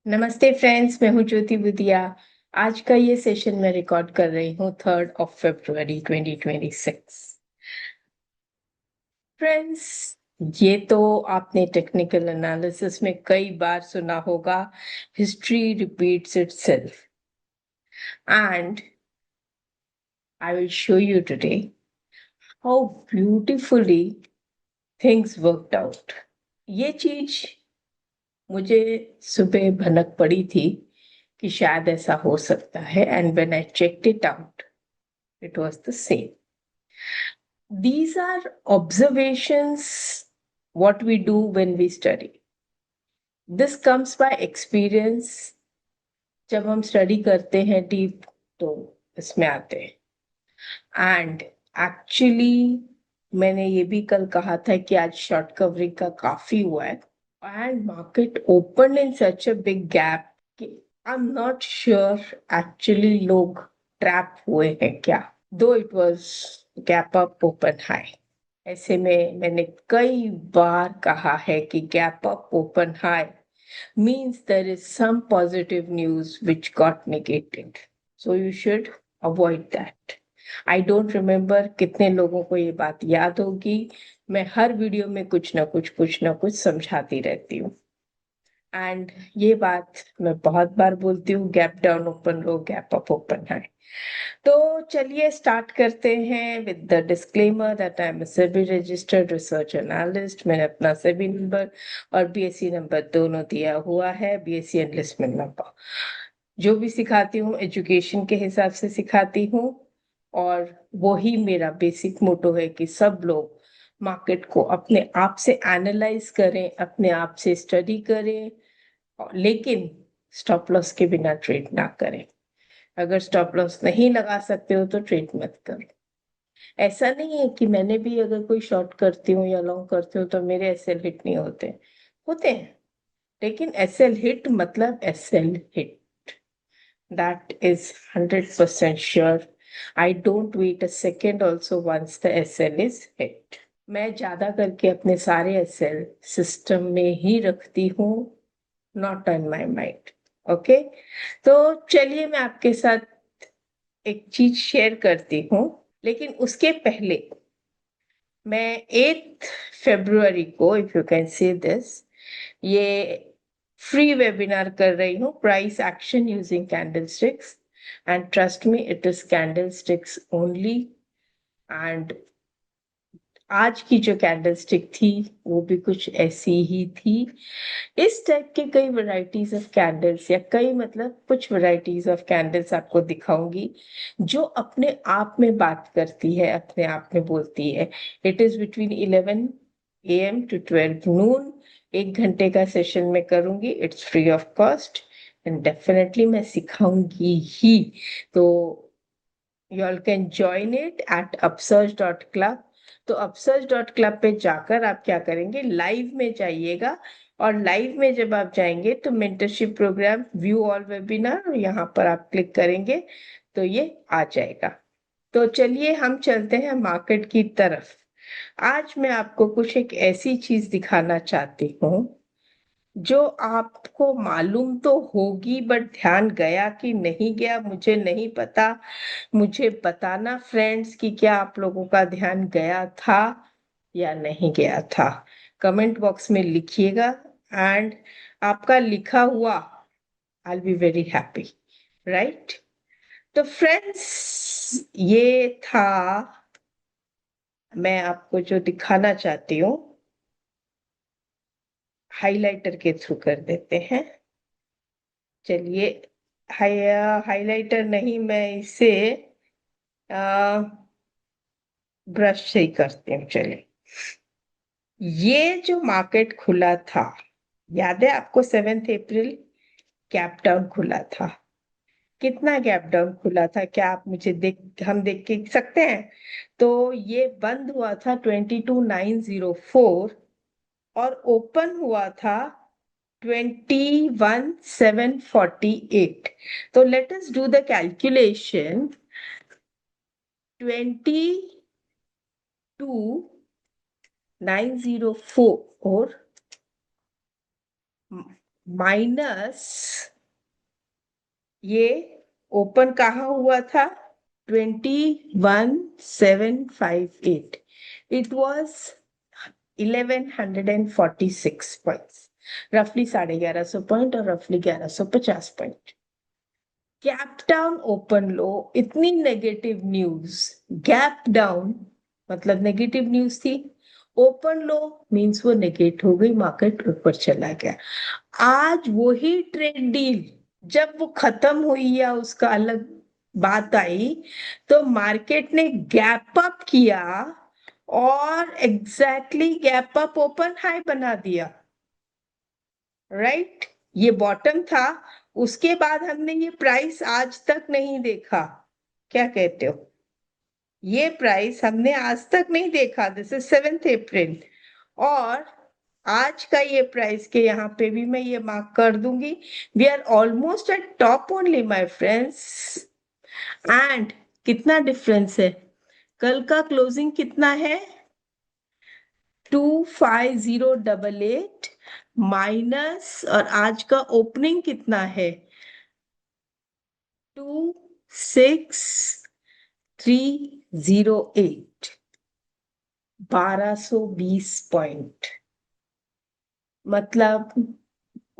नमस्ते फ्रेंड्स, मैं हूँ ज्योति बुदिया। आज का ये सेशन मैं रिकॉर्ड कर रही हूँ 3 फरवरी 2026। फ्रेंड्स, ये तो आपने टेक्निकल एनालिसिस में कई बार सुना होगा, history repeats itself. And I will show you today how beautifully things worked out. ये चीज मुझे सुबह भनक पड़ी थी कि शायद ऐसा हो सकता है, and when I checked it out it was the same. These are observations, what we do when we study. This comes by experience. जब हम स्टडी करते हैं डीप तो इसमें आते हैं। एंड एक्चुअली मैंने ये भी कल कहा था कि आज शॉर्ट कवरिंग का काफी हुआ है, and market open in such a big gap कि I am not sure actually लोग ट्रैप हुए हैं क्या, though it was gap up open high. ऐसे में मैंने कई बार कहा है कि gap up open high means there is some positive news which got negated. So you should avoid that. I don't remember कितने लोगों को ये बात याद होगी। मैं हर वीडियो में कुछ ना कुछ समझाती रहती हूँ। एंड ये बात मैं बहुत बार बोलती हूँ, गैप डाउन ओपन लो, गैप अप ओपन हाई। तो चलिए स्टार्ट करते हैं with the disclaimer that I am a SEBI registered research analyst. मैंने अपना सेबी नंबर और बीएससी नंबर दोनों दिया हुआ है, बीएससी एनलिस्टमेंट नंबर। जो भी सिखाती हूँ एजुकेशन के हिसाब से सिखाती हूँ, और वही मेरा बेसिक मोटो है कि सब लोग मार्केट को अपने आप से एनालाइज करें, अपने आप से स्टडी करें, लेकिन स्टॉप लॉस के बिना ट्रेड ना करें। अगर स्टॉप लॉस नहीं लगा सकते हो तो ट्रेड मत करो। ऐसा नहीं है कि मैंने भी अगर कोई शॉर्ट करती हूँ या लॉन्ग करती हूँ तो मेरे एसएल हिट नहीं होते, होते हैं। लेकिन एसएल हिट मतलब SL hit, that is 100% sure. I don't wait a second also once the SL is hit. मैं ज्यादा करके अपने सारे एसएल सिस्टम में ही रखती हूँ, not on my mind. Okay, तो चलिए मैं आपके साथ एक चीज शेयर करती हूँ, लेकिन उसके पहले मैं 8 फरवरी को, if you can say this, ये फ्री वेबिनार कर रही हूँ, price action using candlesticks. And trust me, it is candlesticks only. And आज की जो कैंडलस्टिक थी वो भी कुछ ऐसी ही थी। इस टाइप के कई वैरायटीज ऑफ कैंडल्स, या कई मतलब कुछ वैरायटीज ऑफ कैंडल्स आपको दिखाऊंगी जो अपने आप में बात करती है, अपने आप में बोलती है। It is between 11 AM to 12 noon। 1 घंटे का सेशन में करूंगी, it's free of cost, and definitely मैं सिखाऊंगी ही। तो you all can join it at upsurge.club। तो upsurge.club पे जाकर आप क्या करेंगे, लाइव में जाइएगा, और लाइव में जब आप जाएंगे तो mentorship program view all webinar, यहाँ पर आप क्लिक करेंगे तो ये आ जाएगा। तो चलिए हम चलते हैं मार्केट की तरफ। आज मैं आपको कुछ एक ऐसी चीज दिखाना चाहती हूँ जो आपको मालूम तो होगी, बट ध्यान गया कि नहीं गया मुझे नहीं पता। मुझे बताना फ्रेंड्स कि क्या आप लोगों का ध्यान गया था या नहीं गया था। कमेंट बॉक्स में लिखिएगा, एंड आपका लिखा हुआ आई बी वेरी हैप्पी, राइट। तो फ्रेंड्स, ये था, मैं आपको जो दिखाना चाहती हूँ, हाइलाइटर के थ्रू कर देते हैं। चलिए, हाइलाइटर नहीं, मैं इसे ब्रश से ही करती हूँ। चलिए, ये जो मार्केट खुला था, याद है आपको 7 अप्रैल गैप डाउन खुला था। कितना गैप डाउन खुला था, क्या आप मुझे हम देख के सकते हैं? तो ये बंद हुआ था 22,904 और ओपन हुआ था 21,748। तो let us do the calculation. 22,904 minus ये ओपन कहाँ हुआ था, 21,758. इट वॉज 1146 पॉइंट्स, रफली 1150 पॉइंट और रफली 1150 पॉइंट. गैप डाउन ओपन लो, इतनी नेगेटिव न्यूज. गैप डाउन मतलब नेगेटिव न्यूज थी, ओपन लो मींस वो नेगेट हो गई, मार्केट ऊपर चला गया. आज वही ट्रेड डील जब वो खत्म हुई या उसका अलग बात आई, तो मार्केट ने गैप अप किया और exactly gap up open high बना दिया. राइट, ये बॉटम था. उसके बाद हमने ये प्राइस आज तक नहीं देखा. क्या कहते हो? ये प्राइस हमने आज तक नहीं देखा. दिस इज 7 अप्रैल. और आज का ये प्राइस के यहाँ पे भी मैं ये मार्क कर दूंगी. We are almost at top only my friends. And कितना डिफरेंस है? कल का क्लोजिंग कितना है? 25088 माइनस, और आज का ओपनिंग कितना है? 26308. 1220 पॉइंट. मतलब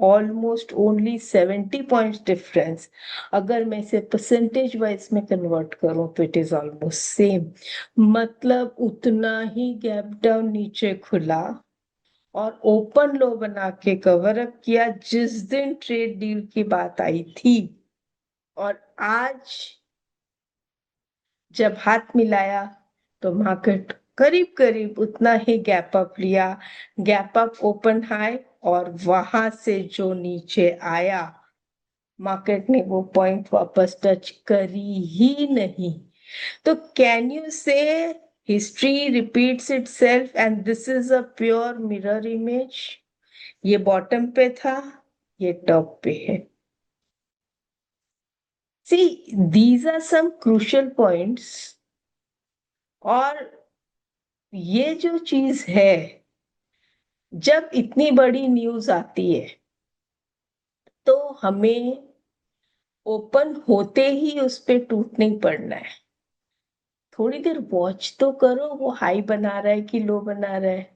ऑलमोस्ट ओनली 70 पॉइंट डिफरेंस. अगर मैं इसे परसेंटेज वाइज में कन्वर्ट करूं तो इट इज ऑलमोस्ट सेम. मतलब उतना ही गैप डाउन नीचे खुला और ओपन लो बना के कवर अप किया जिस दिन ट्रेड डील की बात आई थी. और आज जब हाथ मिलाया तो मार्केट करीब करीब उतना ही गैप अप लिया. गैप अप ओपन हाई, और वहां से जो नीचे आया, मार्केट ने वो पॉइंट वापस टच करी ही नहीं. तो can you say history repeats itself and this is a pure mirror image? ये बॉटम पे था, ये टॉप पे है. See, these are some crucial points. और ये जो चीज है, जब इतनी बड़ी न्यूज आती है तो हमें ओपन होते ही उस पे टूट नहीं पड़ना है. थोड़ी देर वॉच तो करो, वो हाई बना रहा है कि लो बना रहा है,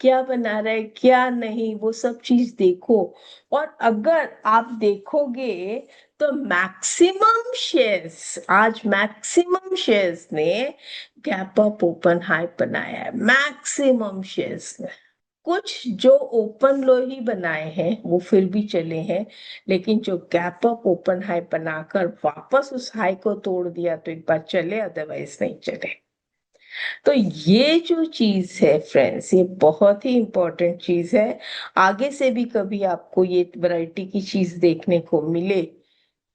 क्या बना रहा है क्या नहीं, वो सब चीज देखो. और अगर आप देखोगे तो मैक्सिमम शेयर्स, आज मैक्सिमम शेयर्स ने गैप अप ओपन हाई बनाया है. मैक्सिमम शेयर्स ने. कुछ जो ओपन लो ही बनाए हैं वो फिर भी चले हैं, लेकिन जो गैप अप ओपन हाई बनाकर वापस उस हाई को तोड़ दिया तो एक बार चले, अदरवाइज नहीं चले. तो ये जो चीज है फ्रेंड्स, ये बहुत ही इंपॉर्टेंट चीज है. आगे से भी कभी आपको ये वैरायटी की चीज देखने को मिले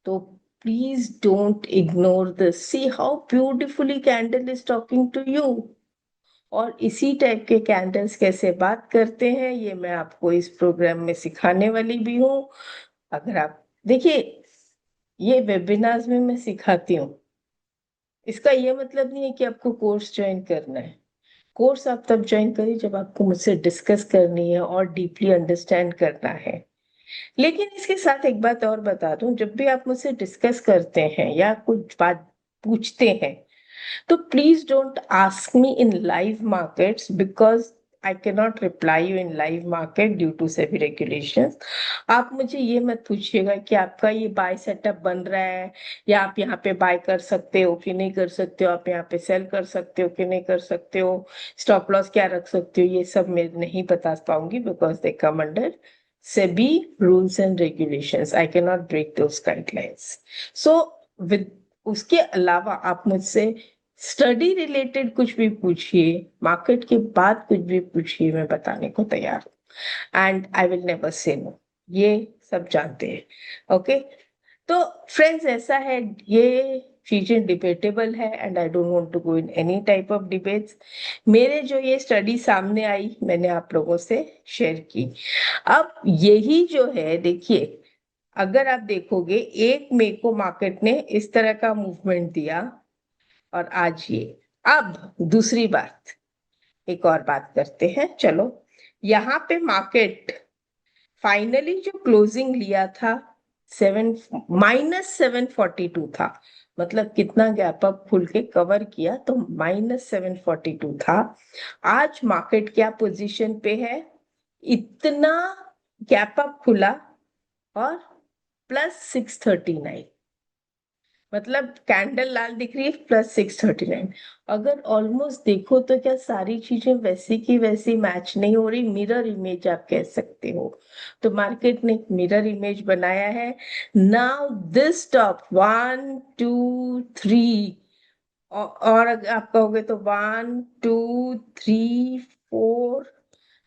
तो please don't ignore this. See how beautifully candle is talking to you. और इसी टाइप के कैंडल्स कैसे बात करते हैं ये मैं आपको इस प्रोग्राम में सिखाने वाली भी हूँ. अगर आप देखिए, ये वेबिनार्स में मैं सिखाती हूँ. इसका ये मतलब नहीं है कि आपको कोर्स ज्वाइन करना है. कोर्स आप तब ज्वाइन करिए जब आपको मुझसे डिस्कस करनी है और डीपली अंडरस्टैंड करना है. लेकिन इसके साथ एक बात और बता दूं, जब भी आप मुझसे डिस्कस करते हैं या कुछ बात पूछते हैं, तो please don't ask me in live markets because I cannot reply you in live market due to SEBI regulations. आप मुझे ये मत पूछिएगा कि आपका ये बाय सेटअप बन रहा है, या आप यहाँ पे बाय कर सकते हो कि नहीं कर सकते हो, आप यहाँ पे सेल कर सकते हो कि नहीं कर सकते हो, स्टॉप लॉस क्या रख सकते हो. ये सब मैं नहीं बता पाऊंगी because they come under SEBI rules and regulations. I cannot break those guidelines. So with उसके अलावा आप मुझसे स्टडी रिलेटेड कुछ भी पूछिए, मार्केट के बाद कुछ भी पूछिए, मैं बताने को तैयार हूँ. And I will never say no, ये सब जानते हैं. ओके, तो फ्रेंड्स ऐसा है, ये चीजें डिबेटेबल है and I don't want to go in any type of debates. मेरे जो ये स्टडी सामने आई मैंने आप लोगों से शेयर की. अब यही जो है देखिए, अगर आप देखोगे 1 मई को मार्केट ने इस तरह का मूवमेंट दिया और आज ये. अब दूसरी बात, एक और बात करते हैं. चलो, यहाँ पे मार्केट फाइनली जो क्लोजिंग लिया था 7 -742 था, मतलब कितना गैप अप खुल के कवर किया तो -742 था। आज मार्केट क्या पोजीशन पे है, इतना गैप अप खुला और +639, मतलब कैंडल लाल दिख रही है, +639। अगर ऑलमोस्ट देखो तो क्या सारी चीजें वैसी की वैसी मैच नहीं हो रही, मिरर इमेज आप कह सकते हो। तो मार्केट ने एक मिरर इमेज बनाया है। नाउ दिस स्टॉप 1 2 3, और अगर आप कहोगे तो 1 2 3 4,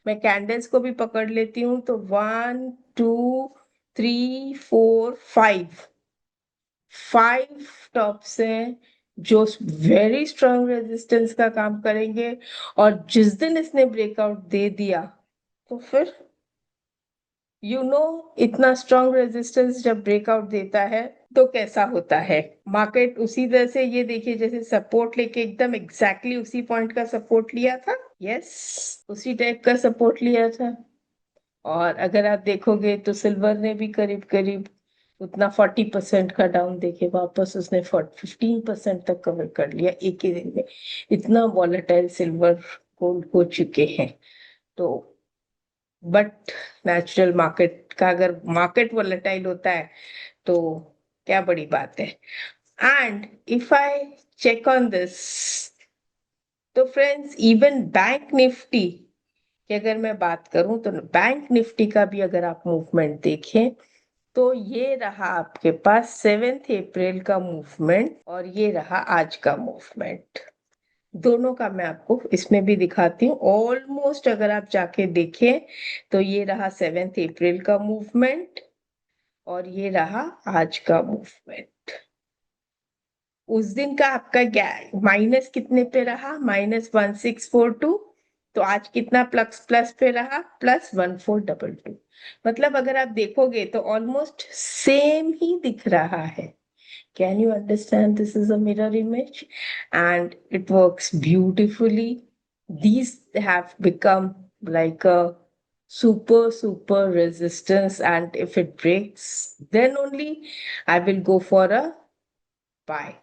मैं कैंडल्स को भी पकड़ लेती हूँ तो 1 2 3 4 5, 5 टॉप्स हैं जो वेरी स्ट्रांग रेजिस्टेंस का काम करेंगे। और जिस दिन इसने ब्रेकआउट दे दिया तो फिर इतना स्ट्रांग रेजिस्टेंस जब ब्रेकआउट देता है तो कैसा होता है मार्केट। उसी तरह से ये देखिए, जैसे सपोर्ट लेके एकदम एग्जैक्टली उसी पॉइंट का सपोर्ट लिया था, यस, उसी टाइप का सपोर्ट लिया था। और अगर आप देखोगे तो सिल्वर ने भी करीब करीब उतना 40% का डाउन देके वापस उसने 15% तक कवर कर लिया एक ही दिन में। इतना वॉलेटाइल सिल्वर गोल्ड हो चुके हैं। तो बट नेचुरल मार्केट का, अगर मार्केट वॉलेटाइल होता है तो क्या बड़ी बात है। And if I check on this, तो फ्रेंड्स इवन बैंक निफ्टी की अगर मैं बात करूं तो बैंक निफ्टी का भी अगर आप मूवमेंट देखें तो ये रहा आपके पास 7 अप्रैल का मूवमेंट और ये रहा आज का मूवमेंट। दोनों का मैं आपको इसमें भी दिखाती हूँ। ऑलमोस्ट अगर आप जाके देखें तो ये रहा 7 अप्रैल का मूवमेंट और ये रहा आज का मूवमेंट। उस दिन का आपका माइनस कितने पे रहा, -1642। तो आज कितना प्लस प्लस पे रहा, +1422। मतलब अगर आप देखोगे तो ऑलमोस्ट सेम ही दिख रहा है। Can you understand, this is a mirror image and it works beautifully. These have become like a super resistance, and if it breaks then only I will go for a buy.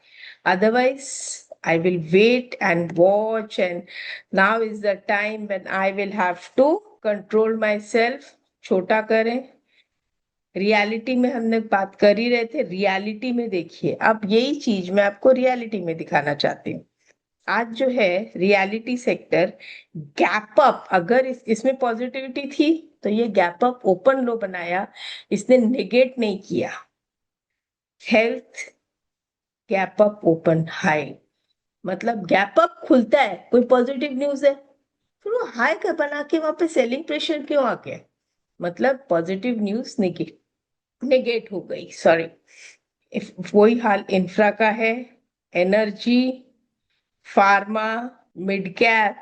Otherwise, I will wait and watch, and now is the time when I will have to control myself. छोटा करें, reality में हमने बात कर ही रहे थे, reality में देखिए। अब यही चीज मैं आपको रियलिटी में दिखाना चाहती हूँ। आज जो है रियलिटी सेक्टर गैप अप, अगर इसमें पॉजिटिविटी थी तो ये गैप अप ओपन लो बनाया, इसने नेगेट नहीं किया। Health gap up open high, मतलब गैप अप खुलता है, कोई पॉजिटिव न्यूज है, फिर वो हाई का बना के वहां पे सेलिंग प्रेशर क्यों आ गया, मतलब पॉजिटिव न्यूज नेगेट हो गई, सॉरी। वही हाल इंफ्रा का है, energy, pharma, mid cap,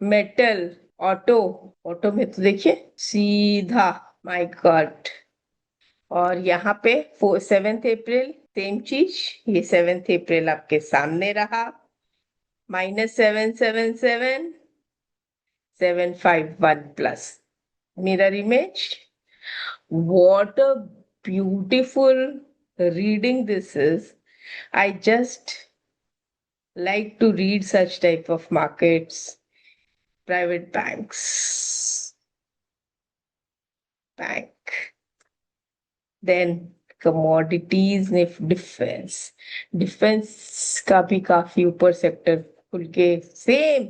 metal, auto. Auto में तो देखिए सीधा, माय गॉड। और यहाँ पे 7 अप्रैल सेम चीज, ये 7 अप्रैल आपके सामने रहा, -777, 751 plus mirror image. What a beautiful reading this is. I just like to read such type of markets, private bank, then commodities, defence, defence का भी काफी ऊपर सेक्टर खुल के, सेम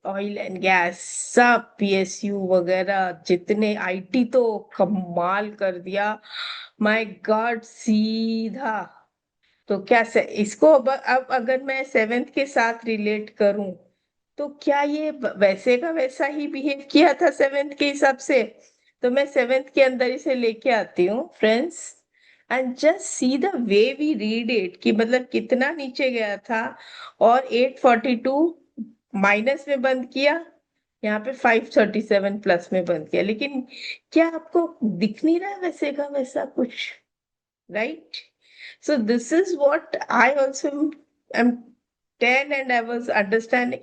ऑयल एंड गैस, सब पीएसयू वगैरह जितने, आईटी तो कमाल कर दिया, माय गॉड, सीधा। तो क्या इसको अब अगर मैं सेवेंथ के साथ रिलेट करूं तो क्या ये वैसे का वैसा ही बिहेव किया था सेवेंथ के हिसाब से। तो मैं सेवेंथ के अंदर इसे लेके आती हूँ friends, and just see the way we read it, कि मतलब कितना नीचे गया था और 842 माइनस में बंद किया, यहाँ पे 537 प्लस में बंद किया। लेकिन क्या आपको दिख नहीं रहा है वैसे का वैसा कुछ, right? So this is what I also am tell and I was understanding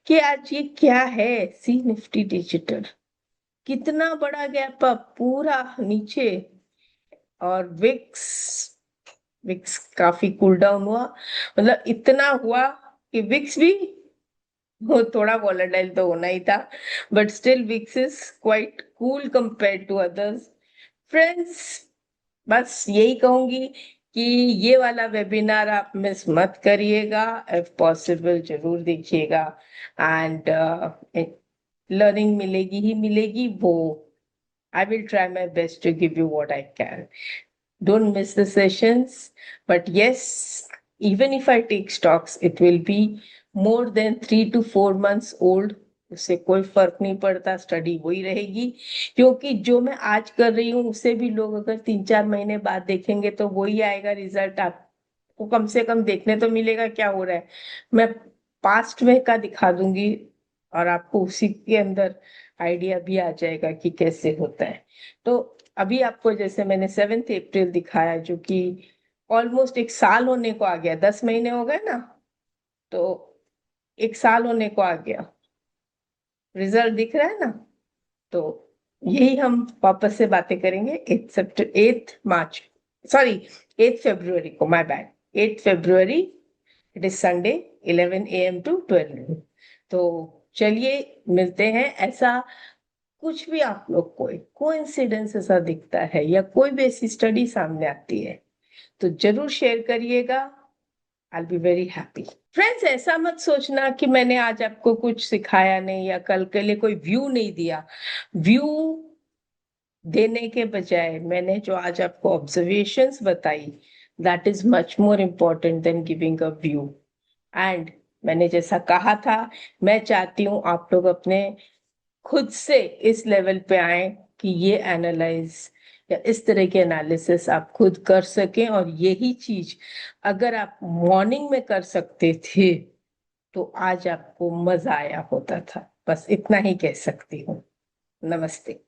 कि आज ये क्या है सी निफ्टी डिजिटल। कितना बड़ा गैप अप पूरा नीचे। और विक्स विक्स काफी कूल डाउन हुआ, मतलब इतना हुआ कि विक्स भी वो थोड़ा वॉलेटाइल तो होना ही था, but still VIX is quite cool compare to others. Friends, बस यही कहूंगी कि ये वाला वेबिनार आप मिस मत करिएगा, इफ पॉसिबल जरूर देखिएगा। एंड लर्निंग मिलेगी ही मिलेगी वो। I will try my best to give you what I can. Don't miss the sessions. But yes, even if I take stocks, it will be more than 3 to 4 months old. उससे कोई फर्क नहीं पड़ता, study वही रहेगी। क्योंकि जो मैं आज कर रही हूँ उससे भी लोग अगर 3-4 महीने बाद देखेंगे तो वही आएगा रिजल्ट। आपको कम से कम देखने तो मिलेगा क्या हो रहा है। मैं पास्ट में का दिखा दूंगी और आपको उसी के अंदर आइडिया भी आ जाएगा कि कैसे होता है। तो अभी आपको जैसे मैंने 7 अप्रैल दिखाया, जो कि ऑलमोस्ट 1 साल होने को आ गया, 10 महीने हो गए ना, तो 1 साल होने को आ गया। रिजल्ट दिख रहा है ना। तो यही हम वापस से बातें करेंगे 8 मार्च, सॉरी 8 फरवरी को, my bad, 8 February, it is Sunday, 11 AM to 12 noon। तो चलिए मिलते हैं। ऐसा कुछ भी आप लोग को कोइंसिडेंस ऐसा दिखता है या कोई भी ऐसी स्टडी सामने आती है तो जरूर शेयर करिएगा। आई बी वेरी हैप्पी। फ्रेंड्स, ऐसा मत सोचना कि मैंने आज आपको कुछ सिखाया नहीं या कल के लिए कोई व्यू नहीं दिया। व्यू देने के बजाय मैंने जो आज आपको ऑब्जर्वेशंस बताई, that is much more important then giving a view. And मैंने जैसा कहा था, मैं चाहती हूँ आप लोग अपने खुद से इस लेवल पे आए कि ये एनालाइज या इस तरह के एनालिसिस आप खुद कर सकें। और यही चीज अगर आप मॉर्निंग में कर सकते थे तो आज आपको मजा आया होता था। बस इतना ही कह सकती हूँ। नमस्ते।